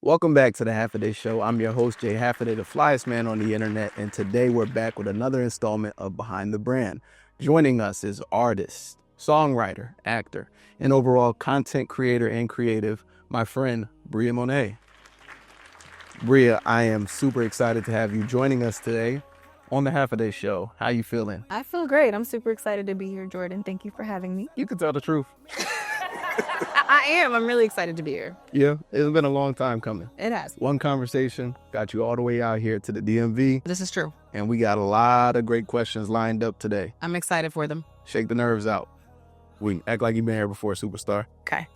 Welcome back to the Half a Day Show. I'm your host, Jay Half-a-Day, the flyest man on the internet, and today we're back with another installment of Behind the Brand. Joining us is artist, songwriter, actor, and overall content creator and creative, my friend, Bria Monet. Bria, I am super excited to have you joining us today on the Half a Day Show. How you feeling? I feel great. I'm super excited to be here, Jordan. Thank you for having me. You can tell the truth. I am. I'm really excited to be here. Yeah, it's been a long time coming. It has. One conversation got you all the way out here to the DMV. This is true. And we got a lot of great questions lined up today. I'm excited for them. Shake the nerves out. We can act like you've been here before, superstar. Okay.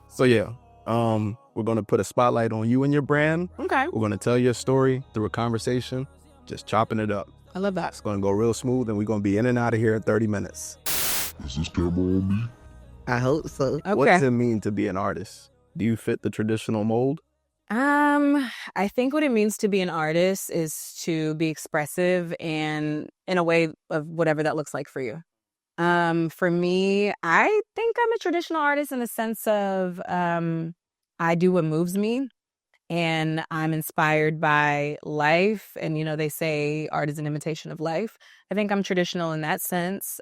So yeah, we're going to put a spotlight on you and your brand. Okay. We're going to tell your story through a conversation, just chopping it up. I love that. It's going to go real smooth, and we're going to be in and out of here in 30 minutes. Is this camera on me? I hope so. Okay. What does it mean to be an artist? Do you fit the traditional mold? I think what it means to be an artist is to be expressive and in a way of whatever that looks like for you. For me, I think I'm a traditional artist in the sense of I do what moves me and I'm inspired by life. And, you know, they say art is an imitation of life. I think I'm traditional in that sense.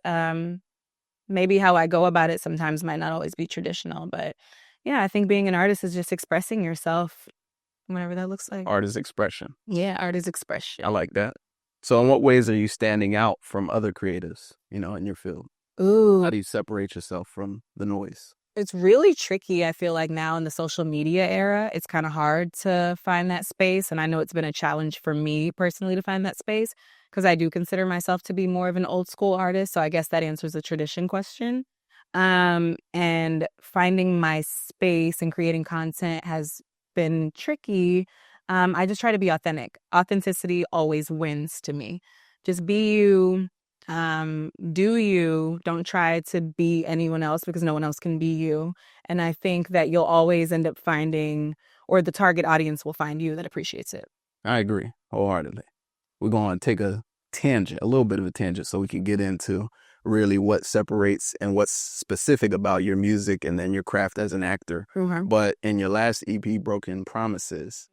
Maybe how I go about it sometimes might not always be traditional, but yeah, I think being an artist is just expressing yourself, whatever that looks like. Art is expression. Yeah, art is expression. I like that. So in what ways are you standing out from other creatives, in your field? Ooh, How do you separate yourself from the noise? it's really tricky. I feel like now in the social media era, it's kind of hard to find that space. And I know it's been a challenge for me personally to find that space because I do consider myself to be more of an old school artist. So I guess that answers the tradition question. And finding my space and creating content has been tricky. I just try to be authentic. Authenticity always wins to me. Just be you. Do you. Don't try to be anyone else because no one else can be you. And I think that you'll always end up finding, or the target audience will find you that appreciates it. I agree wholeheartedly. We're going to take a little bit of a tangent so we can get into really what separates and what's specific about your music and then your craft as an actor. Mm-hmm. But in your last EP, Broken Promises,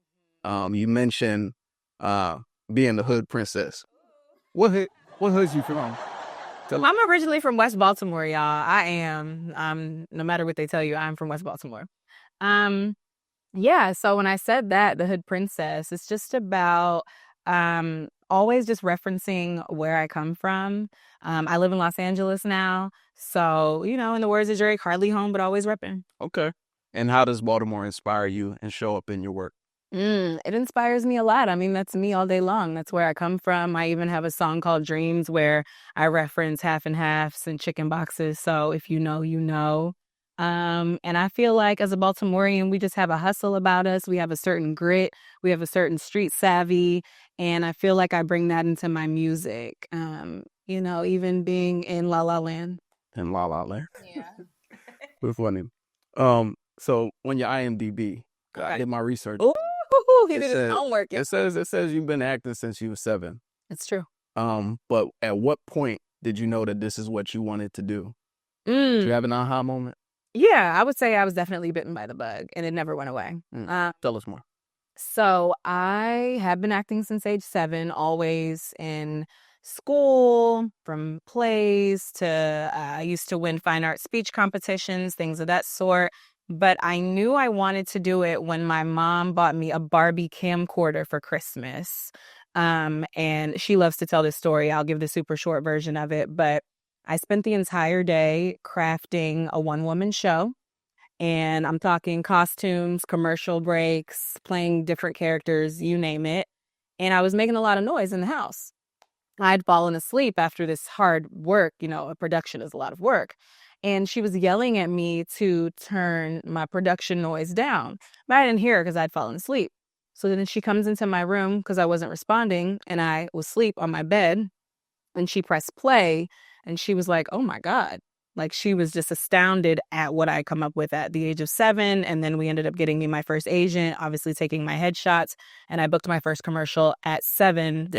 you mentioned being the hood princess. What hood's you from? I'm originally from West Baltimore, y'all. I am. No matter what they tell you, I'm from West Baltimore. Yeah, so when I said that, the hood princess, it's just about always just referencing where I come from. I live in Los Angeles now. So, in the words of Drake, hardly home, but always repping. Okay. And how does Baltimore inspire you and show up in your work? It inspires me a lot. I mean, that's me all day long. That's where I come from. I even have a song called Dreams where I reference half and halves and chicken boxes. So if you know, you know. And I feel like as a Baltimorean, we just have a hustle about us. We have a certain grit. We have a certain street savvy. And I feel like I bring that into my music, even being in La La Land. In La La Land? Yeah. That's funny. So on your IMDb, I did my research. Ooh, he did his homework. It says you've been acting since you were 7. It's true. But at what point did you know that this is what you wanted to do? Did you have an aha moment? Yeah, I would say I was definitely bitten by the bug, and it never went away. Tell us more. So I have been acting since age 7, always in school, from plays to I used to win fine art speech competitions, things of that sort. But I knew I wanted to do it when my mom bought me a Barbie camcorder for Christmas. And she loves to tell this story. I'll give the super short version of it. But I spent the entire day crafting a one-woman show. And I'm talking costumes, commercial breaks, playing different characters, you name it. And I was making a lot of noise in the house. I'd fallen asleep after this hard work. A production is a lot of work. And she was yelling at me to turn my production noise down. But I didn't hear her because I'd fallen asleep. So then she comes into my room because I wasn't responding and I was asleep on my bed. And she pressed play and she was like, oh my God. Like she was just astounded at what I come up with at the age of 7. And then we ended up getting me my first agent, obviously taking my headshots. And I booked my first commercial at 7.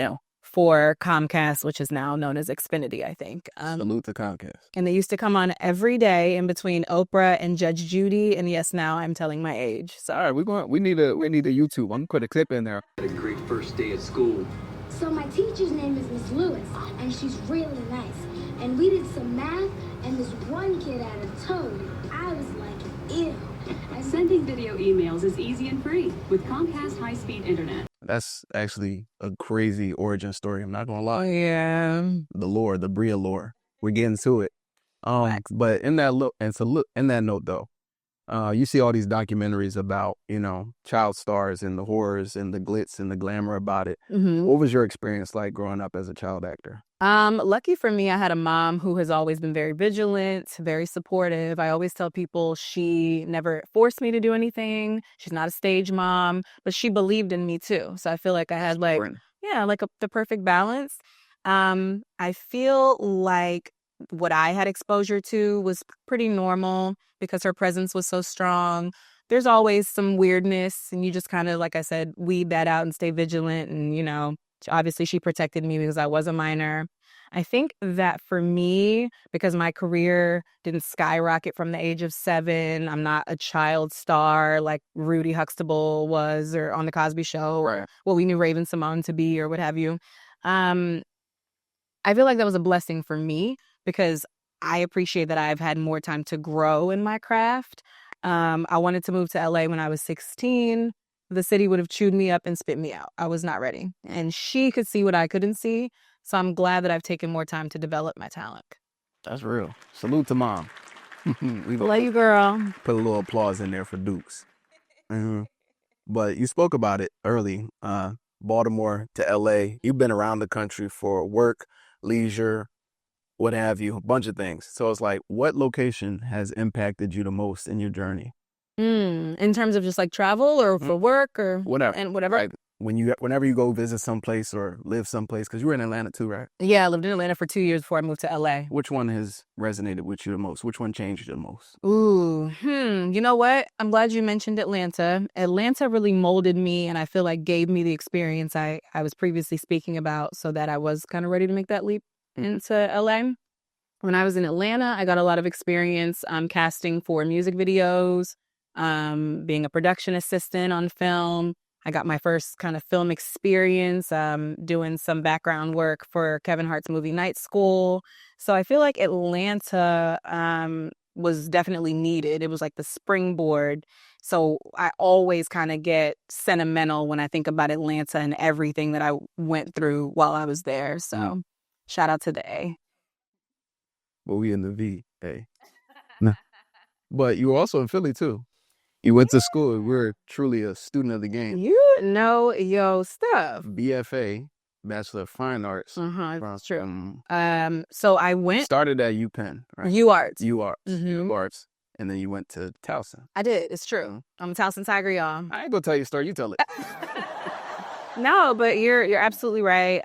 for Comcast, which is now known as Xfinity, I think. Salute to Comcast. And they used to come on every day in between Oprah and Judge Judy. And yes, now I'm telling my age. So all right, we need a YouTube. I'm gonna put a clip in there. A great first day at school. So my teacher's name is Miss Lewis, and she's really nice. And we did some math, and this one kid had a toad. I was like, ew. Sending video emails is easy and free with Comcast high-speed internet. That's actually a crazy origin story. I'm not gonna lie. yeah. The lore, the Bria lore. We're getting to it. But in that note though, you see all these documentaries about, child stars and the horrors and the glitz and the glamour about it. Mm-hmm. What was your experience like growing up as a child actor? Lucky for me, I had a mom who has always been very vigilant, very supportive. I always tell people she never forced me to do anything. She's not a stage mom, but she believed in me too. So I feel like I had the perfect balance. I feel like what I had exposure to was pretty normal because her presence was so strong. There's always some weirdness, and you just kind of, like I said, weed that out and stay vigilant. And, obviously she protected me because I was a minor. I think that for me, because my career didn't skyrocket from the age of 7, I'm not a child star like Rudy Huxtable was or on The Cosby Show or what we knew Raven Simone to be or what have you. I feel like that was a blessing for me because I appreciate that I've had more time to grow in my craft. I wanted to move to LA when I was 16. The city would have chewed me up and spit me out. I was not ready. And she could see what I couldn't see. So I'm glad that I've taken more time to develop my talent. That's real. Salute to mom. Love you, girl. Put a little applause in there for Dukes. But you spoke about it early. Baltimore to LA. You've been around the country for work, leisure, what have you, a bunch of things. So it's like, what location has impacted you the most in your journey? In terms of just like travel or for work or whatever. And whatever. Right. Whenever you go visit someplace or live someplace, because you were in Atlanta too, right? Yeah, I lived in Atlanta for 2 years before I moved to LA. Which one has resonated with you the most? Which one changed you the most? You know what? I'm glad you mentioned Atlanta. Atlanta really molded me and I feel like gave me the experience I was previously speaking about so that I was kind of ready to make that leap into LA. When I was in Atlanta, I got a lot of experience casting for music videos, being a production assistant on film. I got my first kind of film experience doing some background work for Kevin Hart's movie Night School. So I feel like Atlanta was definitely needed. It was like the springboard. So I always kind of get sentimental when I think about Atlanta and everything that I went through while I was there. So shout out to the A. Well, we in the V, A. But you were also in Philly too. You went to school. We're truly a student of the game. You know your stuff. BFA, Bachelor of Fine Arts. That's true. So I went... Started at UPenn, right? UArts. UArts. And then you went to Towson. I did. It's true. I'm a Towson Tiger, y'all. I ain't gonna tell you a story. You tell it. No, but you're absolutely right.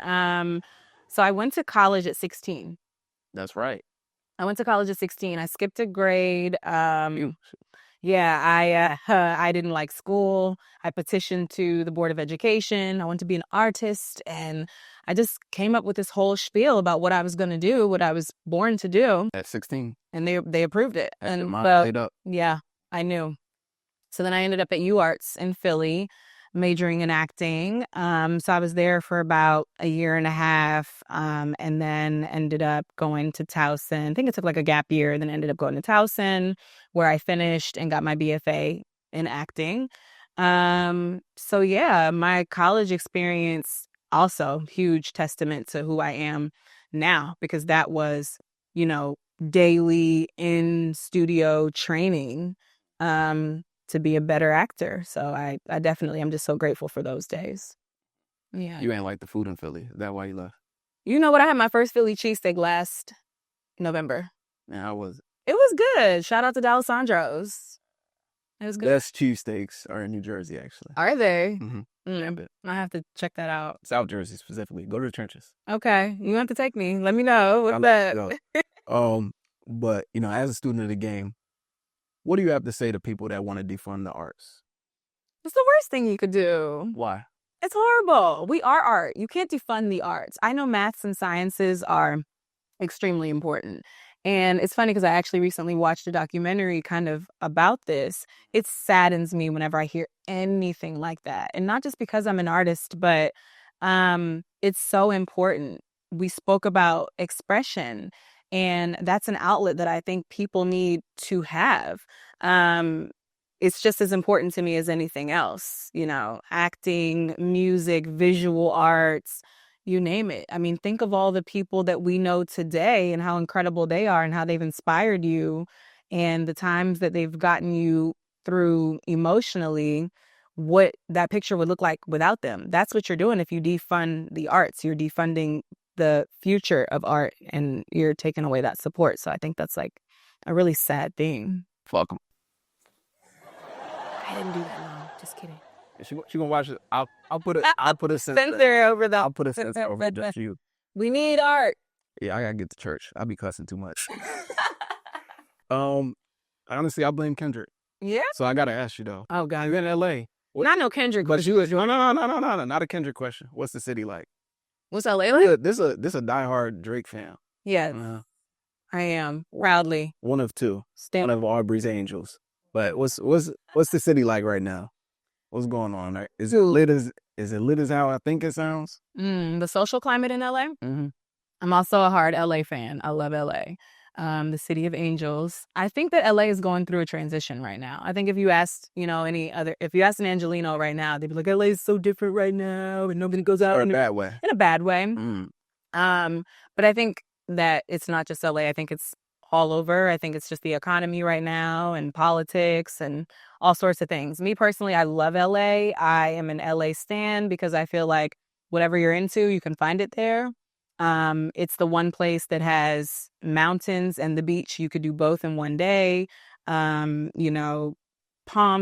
So I went to college at 16. That's right. I went to college at 16. I skipped a grade. Yeah, I didn't like school. I petitioned to the Board of Education. I wanted to be an artist. And I just came up with this whole spiel about what I was going to do, what I was born to do. At 16. And they approved it. That's and laid up. Yeah, I knew. So then I ended up at UArts in Philly, majoring in acting. So I was there for about a year and a half, and then ended up going to Towson. I think it took like a gap year, and then ended up going to Towson, where I finished and got my BFA in acting. So yeah, my college experience also huge testament to who I am now, because that was, daily in studio training to be a better actor. So I definitely am just so grateful for those days. Yeah. You ain't like the food in Philly. Is that why you left? You know what? I had my first Philly cheesesteak last November. And how was it? It was good. Shout out to D'Alessandro's. It was good. Best cheesesteaks are in New Jersey, actually. Are they? Mm-hmm. I have to check that out. South Jersey specifically. Go to the trenches. Okay. You have to take me. Let me know. What's that? But, as a student of the game, what do you have to say to people that want to defund the arts? It's the worst thing you could do. Why? It's horrible. We are art. You can't defund the arts. I know maths and sciences are extremely important. And it's funny because I actually recently watched a documentary kind of about this. It saddens me whenever I hear anything like that. And not just because I'm an artist, but it's so important. We spoke about expression, and that's an outlet that I think people need to have. It's just as important to me as anything else, acting, music, visual arts, you name it. I mean, think of all the people that we know today and how incredible they are and how they've inspired you and the times that they've gotten you through emotionally, what that picture would look like without them. That's what you're doing if you defund the arts. You're defunding the future of art and you're taking away that support. So I think that's like a really sad thing. Fuck 'em. I didn't do that. No, just kidding. She gonna watch it. I'll put a Censor over the. I'll put a censor over just you. We need art. Yeah, I gotta get to church. I'll be cussing too much. Honestly, I blame Kendrick. Yeah. So I gotta ask you though. Oh God. You in LA? Not no Kendrick. But you no, not a Kendrick question. What's the city like? What's LA like? This a diehard Drake fan. Yeah, I am proudly one of two. One of Aubrey's angels. But what's the city like right now? What's going on there? Is it lit as how I think it sounds? The social climate in LA? Mm-hmm. I'm also a hard LA fan. I love LA. The city of angels. I think that LA is going through a transition right now. I think if you asked, if you asked an Angelino right now, they'd be like, LA is so different right now and nobody goes out. Or in a bad way. In a bad way. Mm. But I think that it's not just LA. I think it's all over. I think it's just the economy right now and politics and all sorts of things. Me personally, I love LA. I am an LA stan because I feel like whatever you're into, you can find it there. It's the one place that has mountains and the beach. You could do both in one day. Palm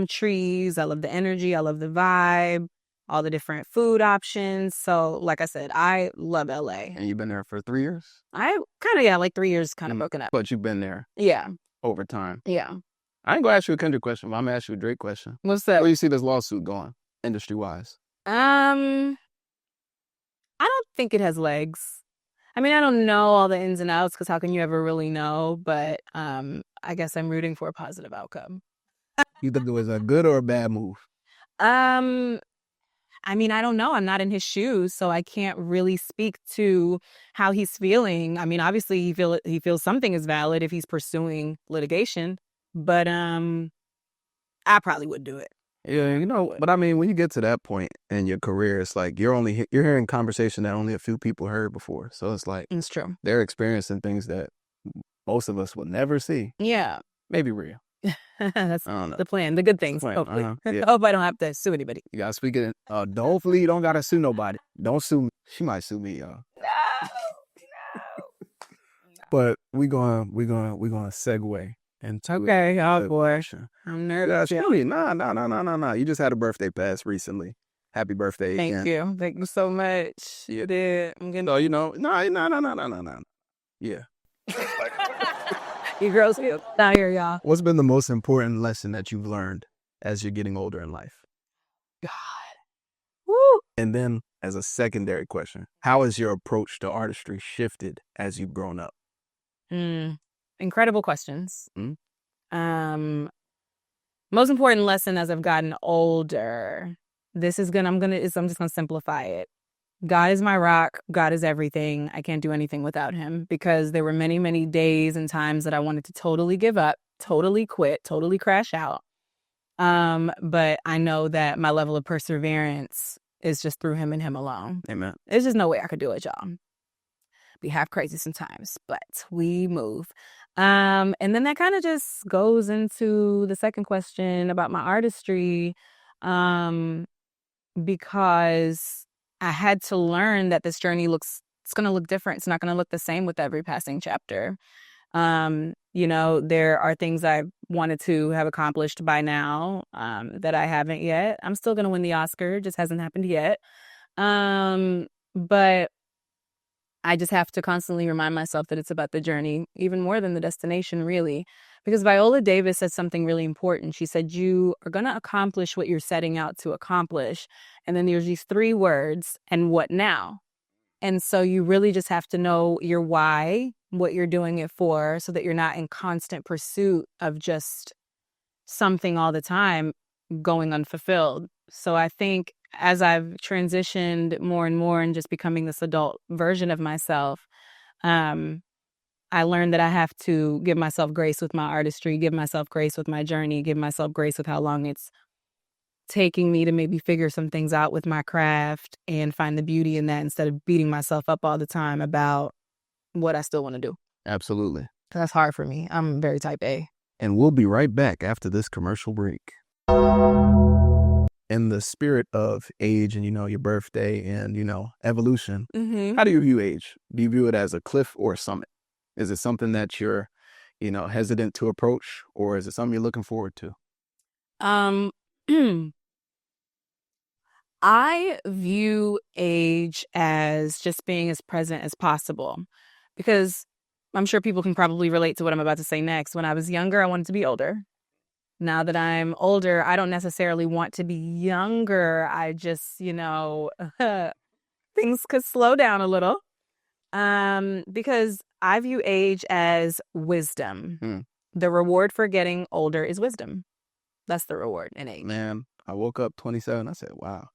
trees. I love the energy. I love the vibe. All the different food options. So, like I said, I love LA. And you've been there for 3 years? I kind of, like 3 years kind of broken up. But you've been there. Yeah. Over time. Yeah. I ain't gonna ask you a Kendrick question, but I'm gonna ask you a Drake question. What's that? Where do you see this lawsuit going, industry-wise? I don't think it has legs. I mean, I don't know all the ins and outs because how can you ever really know? But I guess I'm rooting for a positive outcome. You think it was a good or a bad move? I mean, I don't know. I'm not in his shoes, so I can't really speak to how he's feeling. I mean, obviously, he feels something is valid if he's pursuing litigation, but I probably would do it. Yeah, but I mean, when you get to that point in your career, it's like you're hearing conversation that only a few people heard before. So it's like it's true. They're experiencing things that most of us will never see. Yeah, maybe real. That's the plan. The good things. Hopefully. Yeah. I hope I don't have to sue anybody. You gotta speak it. Hopefully, you don't gotta sue nobody. Don't sue me. She might sue me, y'all. No. But we gonna segue into okay. Oh boy, I'm nervous. Yeah, nah. You just had a birthday pass recently. Happy birthday! Thank you. Thank you so much. You did. I'm gonna. So no. Yeah. You girls out here, y'all. What's been the most important lesson that you've learned as you're getting older in life? God. Woo. And then, as a secondary question, how has your approach to artistry shifted as you've grown up? Incredible questions. Most important lesson as I've gotten older. I'm just gonna simplify it. God is my rock. God is everything. I can't do anything without him because there were many, many days and times that I wanted to totally give up, totally quit, totally crash out. But I know that my level of perseverance is just through him and him alone. Amen. There's just no way I could do it, y'all. Be half crazy sometimes, but we move. And then that kind of just goes into the second question about my artistry, because I had to learn that this journey it's going to look different. It's not going to look the same with every passing chapter. There are things I wanted to have accomplished by now that I haven't yet. I'm still going to win the Oscar. Just hasn't happened yet. But I just have to constantly remind myself that it's about the journey, even more than the destination, really. Because Viola Davis said something really important. She said, you are going to accomplish what you're setting out to accomplish. And then there's these 3 words, and what now? And so you really just have to know your why, what you're doing it for, so that you're not in constant pursuit of just something all the time going unfulfilled. So I think as I've transitioned more and more and just becoming this adult version of myself, I learned that I have to give myself grace with my artistry, give myself grace with my journey, give myself grace with how long it's taking me to maybe figure some things out with my craft and find the beauty in that instead of beating myself up all the time about what I still want to do. Absolutely. That's hard for me. I'm very type A. And we'll be right back after this commercial break. In the spirit of age and, your birthday and, evolution, how do you view age? Do you view it as a cliff or a summit? Is it something that you're, hesitant to approach, or is it something you're looking forward to? I view age as just being as present as possible, because I'm sure people can probably relate to what I'm about to say next. When I was younger, I wanted to be older. Now that I'm older, I don't necessarily want to be younger. I just, things could slow down a little, because I view age as wisdom. The reward for getting older is wisdom. That's the reward in age. Man, I woke up 27. I said, wow.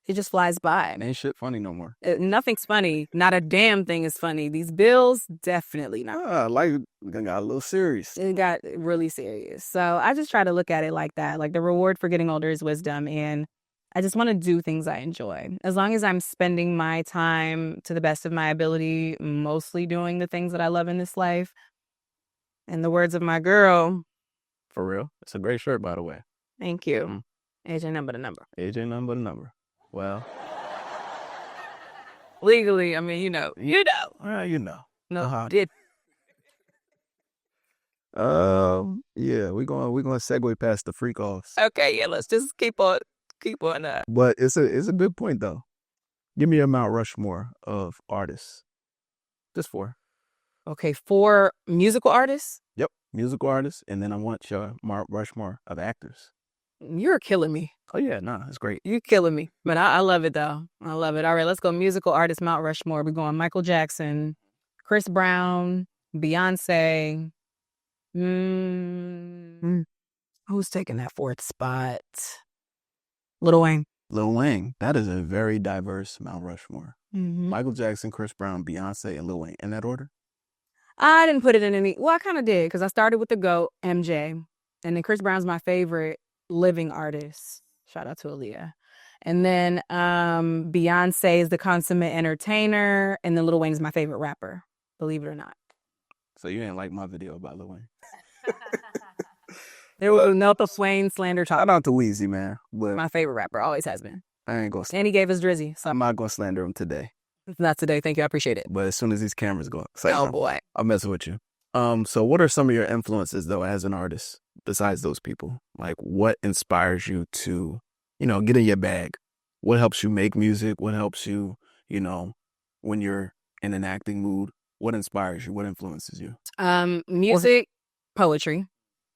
It just flies by. Ain't shit funny no more. Nothing's funny. Not a damn thing is funny. These bills, definitely not. Life got a little serious. It got really serious. So I just try to look at it like that. Like, the reward for getting older is wisdom. And I just want to do things I enjoy. As long as I'm spending my time to the best of my ability, mostly doing the things that I love in this life. In the words of my girl. For real. It's a great shirt, by the way. Thank you. Age ain't nothing but a number. Age ain't nothing but a number. Well, legally, I mean, you know. No, did. Yeah, we're gonna segue past the freak offs. Okay, yeah, let's just keep on that. But it's a good point though. Give me a Mount Rushmore of artists. Just 4. Okay, 4 musical artists? Yep, musical artists, and then I want your Mount Rushmore of actors. You're killing me. Oh, yeah, it's great. You're killing me. But I love it, though. I love it. All right, let's go musical artist Mount Rushmore. We're going Michael Jackson, Chris Brown, Beyonce. Who's taking that 4th spot? Lil Wayne. Lil Wayne. That is a very diverse Mount Rushmore. Michael Jackson, Chris Brown, Beyonce, and Lil Wayne. In that order? I didn't put it in any... Well, I kind of did, because I started with the GOAT, MJ. And then Chris Brown's my favorite living artist. Shout out to Aaliyah. And then Beyonce is the consummate entertainer. And then Lil Wayne is my favorite rapper, believe it or not. So you ain't like my video about Lil Wayne? There was no Swain slander talk. Shout out to Weezy, man. But my favorite rapper, always has been. I ain't gonna... And he gave us Drizzy. So I'm not gonna slander him today. Not today, thank you, I appreciate it. But as soon as these cameras go... Boy. I'm messing with you. So what are some of your influences, though, as an artist, besides those people? Like, what inspires you to, get in your bag? What helps you make music? What helps you, when you're in an acting mood? What inspires you? What influences you? Music, poetry.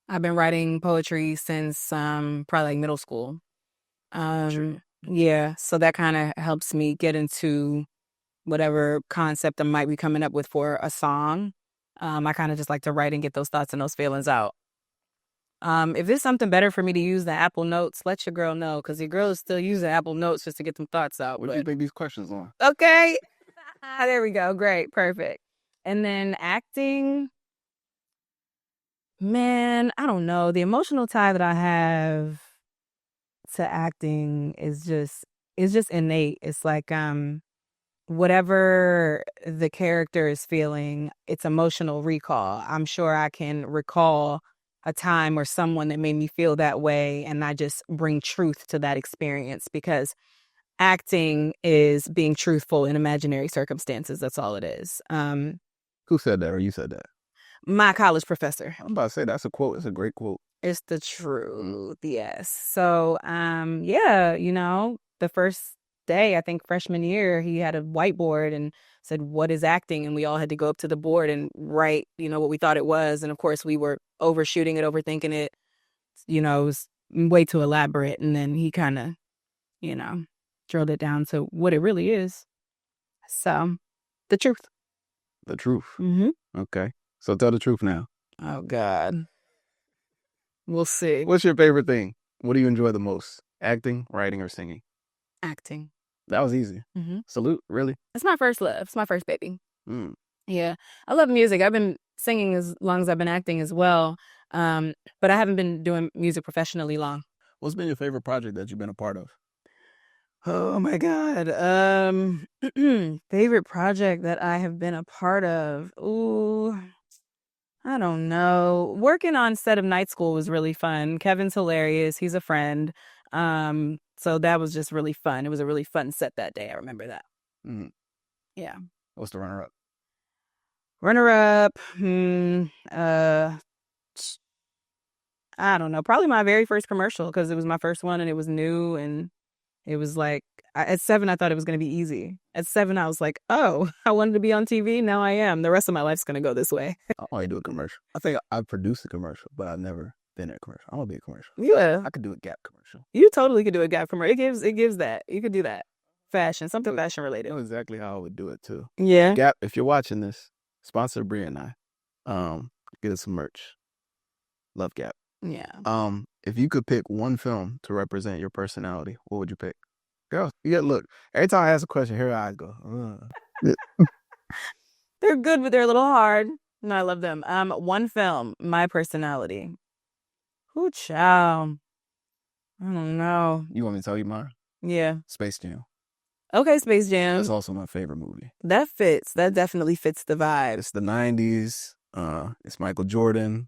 I've been writing poetry since probably like middle school. Sure. Yeah, so that kind of helps me get into whatever concept I might be coming up with for a song. I kind of just like to write and get those thoughts and those feelings out. If there's something better for me to use than Apple Notes, let your girl know, because your girl is still using Apple Notes just to get them thoughts out. What do you think these questions on? Okay. There we go. Great. Perfect. And then acting, man, I don't know. The emotional tie that I have to acting is just innate. It's like whatever the character is feeling, it's emotional recall. I'm sure I can recall a time or someone that made me feel that way, and I just bring truth to that experience, because acting is being truthful in imaginary circumstances. That's all it is. Who said that, or you said that? My college professor. I'm about to say, that's a quote. It's a great quote. It's the truth, yes. So, yeah, the first day, I think freshman year, he had a whiteboard and said, "What is acting?" And we all had to go up to the board and write, what we thought it was. And of course, we were overshooting it, overthinking it. It was way too elaborate. And then he kind of, drilled it down to what it really is. So, the truth. The truth. Mm-hmm. Okay. So tell the truth now. Oh, God. We'll see. What's your favorite thing? What do you enjoy the most? Acting, writing, or singing? Acting. That was easy. Mm-hmm. Salute, really? It's my first love. It's my first baby. Mm. Yeah. I love music. I've been singing as long as I've been acting as well. But I haven't been doing music professionally long. What's been your favorite project that you've been a part of? Oh, my God. Favorite project that I have been a part of? Ooh, I don't know. Working on Set of Night School was really fun. Kevin's hilarious. He's a friend. So that was just really fun. It was a really fun set that day. I remember that. Mm. Yeah. What's the runner-up? Runner-up. I don't know. Probably my very first commercial because it was my first one and it was new and it was like, at 7, I thought it was going to be easy. At 7, I was like, oh, I wanted to be on TV. Now I am. The rest of my life's going to go this way. I only do a commercial. I think I produced a commercial, but I've never been in a commercial. I want to be a commercial. Yeah. I could do a Gap commercial. You totally could do a Gap commercial. It gives that. You could do that. Fashion, something fashion I related. know exactly how I would do it, too. Yeah. Gap, if you're watching this, sponsor Bria and I. Get us some merch. Love Gap. Yeah. If you could pick one film to represent your personality, what would you pick? Girl, look, every time I ask a question, here I go. They're good, but they're a little hard. No, I love them. One film, my personality. Ooh, child. I don't know. You want me to tell you mine? Yeah. Space Jam. Okay, Space Jam. That's also my favorite movie. That fits. That definitely fits the vibe. It's the 90s. It's Michael Jordan.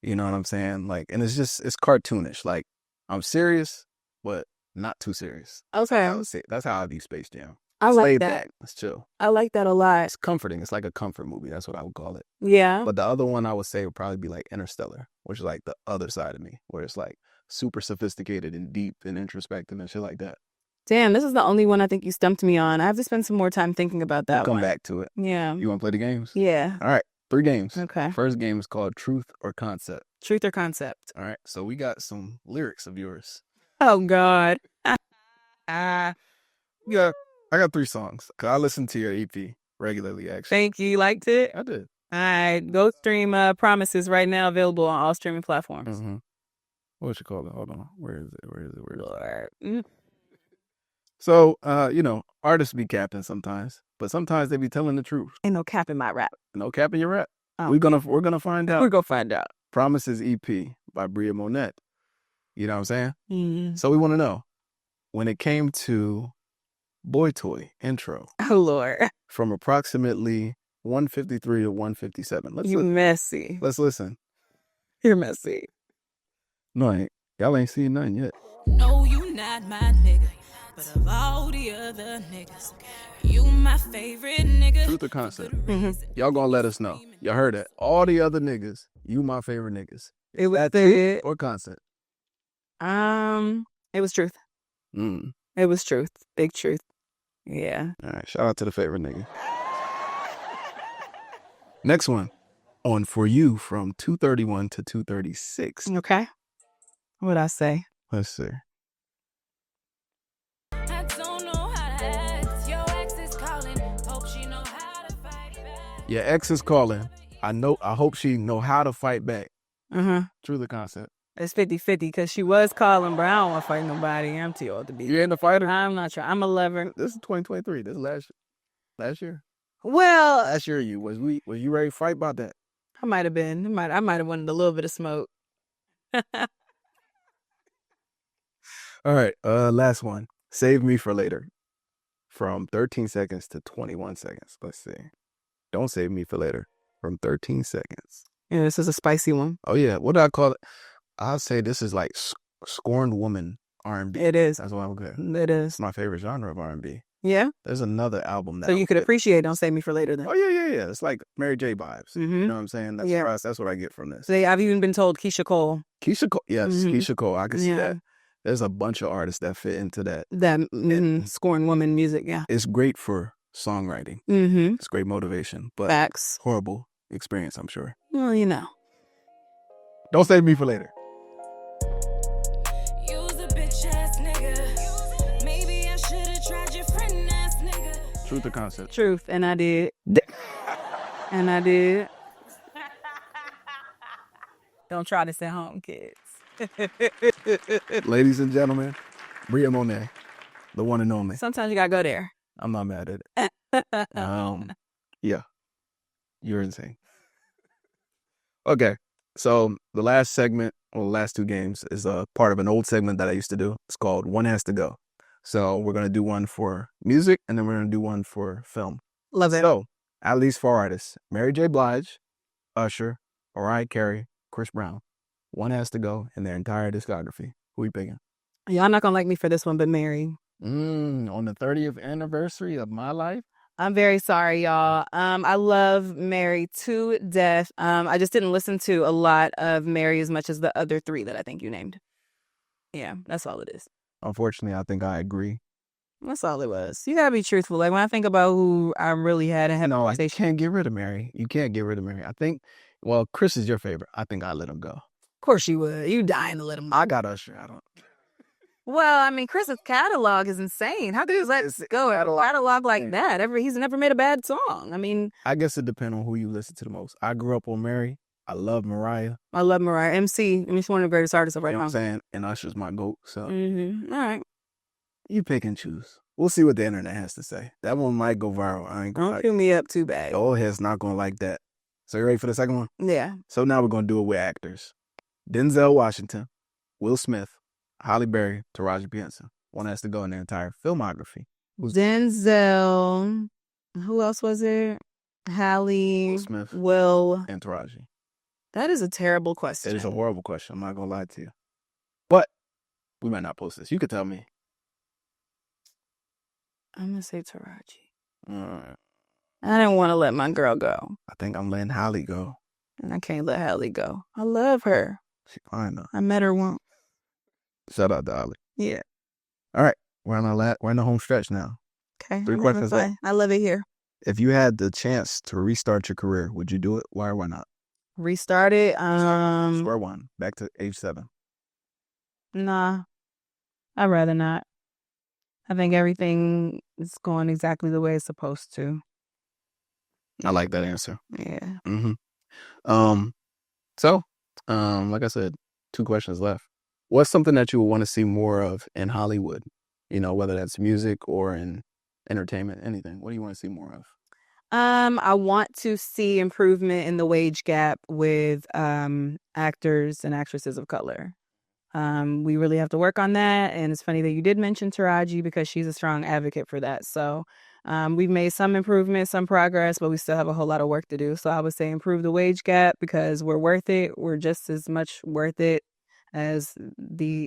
You know what I'm saying? Like, and it's cartoonish. Like, I'm serious, but not too serious. Okay. That's how I view Space Jam. I It's like laid that. back. It's chill. I like that a lot. It's comforting. It's like a comfort movie. That's what I would call it. Yeah. But the other one I would say would probably be like Interstellar, which is like the other side of me, where it's like super sophisticated and deep and introspective and shit like that. Damn, this is the only one I think you stumped me on. I have to spend some more time thinking about that We'll one. come back to it. Yeah. You want to play the games? Yeah. All right. 3 games. Okay. First game is called Truth or Concept. Truth or concept? All right. So we got some lyrics of yours. Oh, God. Yeah. I got 3 songs. Cause I listen to your EP regularly, actually. Thank you. You liked it? I did. All right. Go stream Promises right now, available on all streaming platforms. Mm-hmm. What you call it? Hold on. Where is it? Lord. Mm. So, artists be capping sometimes, but sometimes they be telling the truth. Ain't no cap in my rap. No cap in your rap. Oh. We're gonna find out. We're going to find out. Promises EP by Bria Monet. You know what I'm saying? Mm-hmm. So we want to know, when it came to Boy Toy intro, Oh, Lord. from approximately 153 to 157. You messy. Let's listen. You're messy. No, y'all ain't seen nothing yet. No, you not my nigga, but of all the other niggas, you my favorite nigga. Truth or concept? Mm-hmm. Y'all gonna let us know. Y'all heard that. All the other niggas, you my favorite niggas. It was That's it. or concept. It was truth. Mm. It was truth. Big truth. Yeah. All right, shout out to the favorite nigga. Next one, on For You from 231 to 236. Okay. What'd I say? Let's see. I don't know how to act. Your ex is calling. Hope she know how to fight back. Your ex is calling. I hope she know how to fight back. Uh-huh. True the concept. It's 50-50 because she was calling, but I don't want to fight nobody. I'm too old to be. You ain't a fighter? I'm not sure. I'm a lover. This is 2023. This is last year. Well, Last year was you ready to fight about that? I might have been. I might have wanted a little bit of smoke. All right, last one. Save Me for Later. From 13 seconds to 21 seconds. Let's see. Don't Save Me for Later. From 13 seconds. Yeah, this is a spicy one. Oh yeah, what do I call it? I'll say this is like scorned woman R&B. It is. That's what I'm good. It is. It's my favorite genre of R&B. Yeah. There's another album that So you could appreciate Don't Save Me for Later then. Oh yeah. It's like Mary J vibes. Mhm. You know what I'm saying? That's Yeah. for us. That's what I get from this. I've even been told Keisha Cole. Keisha Cole. Yes, Mhm. Keisha Cole. I can see Yeah. that. There's a bunch of artists that fit into that. Scoring woman music, yeah. It's great for songwriting. Mm-hmm. It's great motivation, but Facts. horrible experience, I'm sure. Well, you know. Don't save me for later. You's a bitch ass nigga. Maybe I should have tried your friend ass nigga. Truth or concept? Truth, and I did. And I did. Don't try this at home, kids. Ladies and gentlemen, Bria Monet, the one and only. Sometimes you gotta go there. I'm not mad at it. Yeah, you're insane. Okay, so the last segment, or the last two games, is a part of an old segment that I used to do. It's called One Has to Go. So we're gonna do one for music, and then we're gonna do one for film. Love it. So, at least 4 artists: Mary J. Blige, Usher, Mariah Carey, Chris Brown. One has to go in their entire discography. Who you picking? Y'all not gonna like me for this one, but Mary. On the 30th anniversary of my life? I'm very sorry, y'all. I love Mary to death. I just didn't listen to a lot of Mary as much as the other 3 that I think you named. Yeah, that's all it is. Unfortunately, I think I agree. That's all it was. You gotta be truthful. Like when I think about who I really had and had No, I can't get rid of Mary. You can't get rid of Mary. I think, well, Chris is your favorite. I think I let him go. Of course you would. You dying to let him go. I got Usher. I don't. Well, I mean, Chris's catalog is insane. How could you let go catalog like that? He's never made a bad song. I mean, I guess it depends on who you listen to the most. I grew up on Mary. I love Mariah. I love Mariah. MC, I mean, she's one of the greatest artists of right You know now. what I'm saying? And Usher's my GOAT. So All right. you pick and choose. We'll see what the internet has to say. That one might go viral. I ain't gonna Don't chew me up too bad. The old head's not gonna like that. So you ready for the second one? Yeah. So now we're gonna do it with actors. Denzel Washington, Will Smith, Halle Berry, Taraji P. Henson. One has to go in their entire filmography. Denzel. Who else was there? Halle, Will Smith, Will, and Taraji. That is a terrible question. It is a horrible question. I'm not gonna lie to you. But we might not post this. You could tell me. I'm gonna say Taraji. I didn't want to let my girl go. I think I'm letting Halle go. And I can't let Halle go. I love her. She fine though. I met her once. Shout out to Halle. Yeah. All right, we're in the home stretch now. Okay. 3 questions left. I love it here. If you had the chance to restart your career, would you do it? Why or why not? Restart it. Square one, back to age 7. Nah, I'd rather not. I think everything is going exactly the way it's supposed to. I like that answer. Yeah. So, like I said, 2 questions left. What's something that you would want to see more of in Hollywood? You know, whether that's music or in entertainment, anything. What do you want to see more of? I want to see improvement in the wage gap with actors and actresses of color. We really have to work on that. And it's funny that you did mention Taraji because she's a strong advocate for that. So we've made some improvement, some progress, but we still have a whole lot of work to do. So I would say improve the wage gap because we're worth it. We're just as much worth it as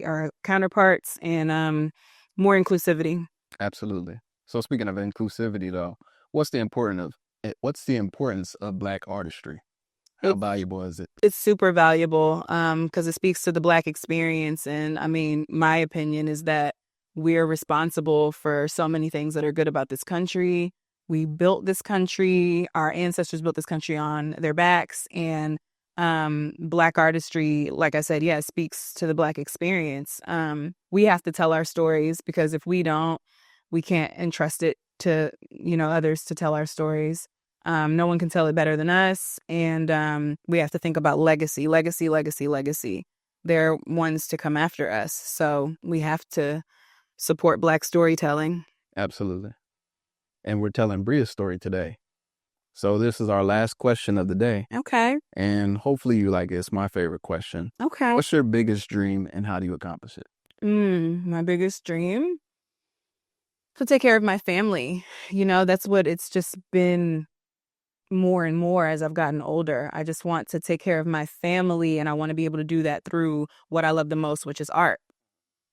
our counterparts, and more inclusivity. Absolutely. So speaking of inclusivity, though, what's the importance of Black artistry? How valuable is it? It's super valuable because it speaks to the Black experience. And I mean, my opinion is that we're responsible for so many things that are good about this country. We built this country. Our ancestors built this country on their backs. And Black artistry, like I said, speaks to the Black experience. We have to tell our stories because if we don't, we can't entrust it to, others to tell our stories. No one can tell it better than us. And we have to think about legacy. They're ones to come after us. So we have to support Black storytelling. Absolutely. And we're telling Bria's story today. So this is our last question of the day. Okay. And hopefully you like it. It's my favorite question. Okay. What's your biggest dream and how do you accomplish it? My biggest dream? To take care of my family. That's what it's just been more and more as I've gotten older. I just want to take care of my family, and I want to be able to do that through what I love the most, which is art.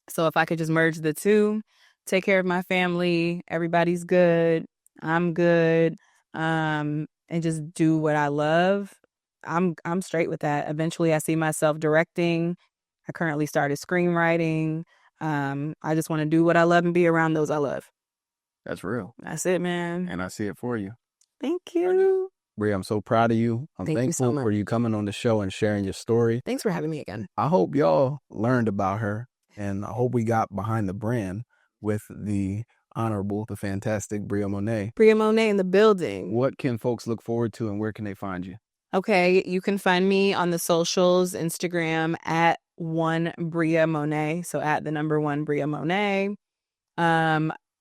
So if I could just merge the two, take care of my family, everybody's good, I'm good, and just do what I love, I'm straight with that. Eventually I see myself directing. I currently started screenwriting. I just want to do what I love and be around those I love. That's real. That's it, man. And I see it for you. Thank you. Bria, I'm so proud of you. I'm Thank you so thankful much. for you coming on the show and sharing your story. Thanks for having me again. I hope y'all learned about her, and I hope we got behind the brand with the honorable, the fantastic Bria Monet. Bria Monet in the building. What can folks look forward to, and where can they find you? Okay, you can find me on the socials, Instagram at 1 Bria Monet. So at the number 1 Bria Monet.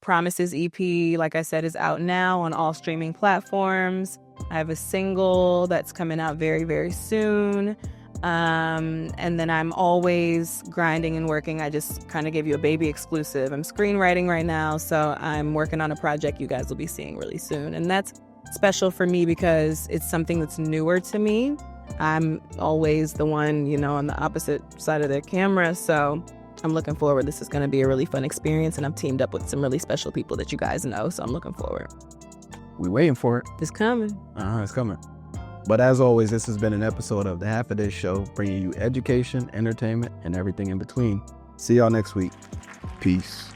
Promises EP, like I said, is out now on all streaming platforms. I have a single that's coming out very, very soon. And then I'm always grinding and working. I just kind of gave you a baby exclusive. I'm screenwriting right now, so I'm working on a project you guys will be seeing really soon. And that's special for me because it's something that's newer to me. I'm always the one, on the opposite side of the camera. So I'm looking forward. This is going to be a really fun experience, and I've teamed up with some really special people that you guys know. So I'm looking forward. We waiting for it. It's coming. It's coming. But as always, this has been an episode of The Half a Day Show, bringing you education, entertainment, and everything in between. See y'all next week. Peace.